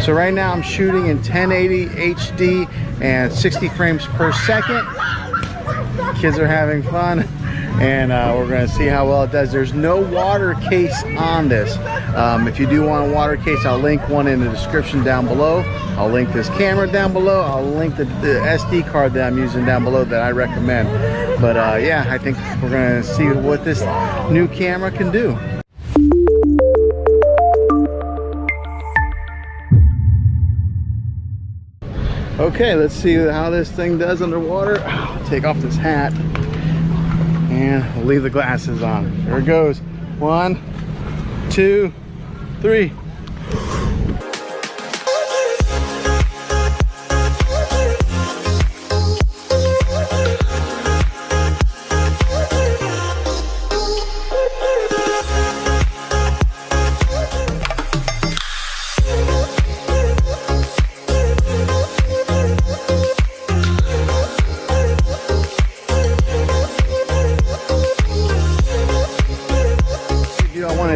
So right now I'm shooting in 1080 HD and 60 frames per second. Kids are having fun, and we're going to see how well it does. There's no water case on this. If you do want a water case, I'll link one in the description down below. I'll link this camera down below. I'll link the SD card that I'm using down below that I recommend. But yeah, I think we're going to see what this new camera can do. Okay, let's see how this thing does underwater. I'll take off this hat and we'll leave the glasses on. There it goes. 1, 2, 3.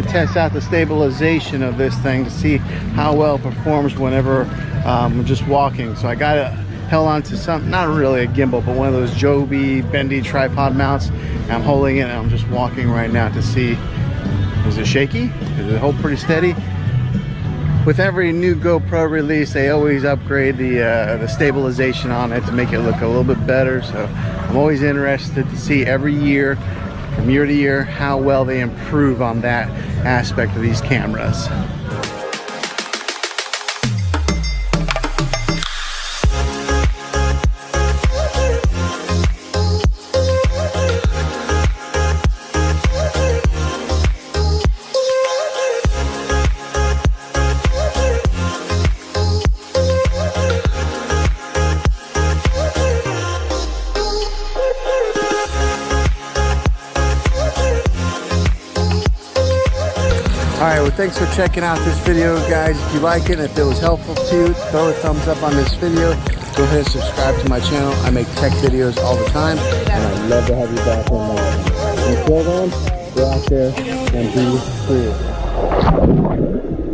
Test out the stabilization of this thing to see how well it performs whenever I'm just walking. So I got it held onto some, not really a gimbal, but one of those Joby bendy tripod mounts, and I'm holding it and I'm just walking right now to see, is it shaky? Does it hold pretty steady? With every new GoPro release, they always upgrade the stabilization on it to make it look a little bit better. So I'm always interested to see every year, from year to year, how well they improve on that aspect of these cameras. Alright, well, thanks for checking out this video, guys. If you like it and if it was helpful to you, throw a thumbs up on this video. Go ahead and subscribe to my channel. I make tech videos all the time, and I'd love to have you back on my channel. Until then, go out there and be cool.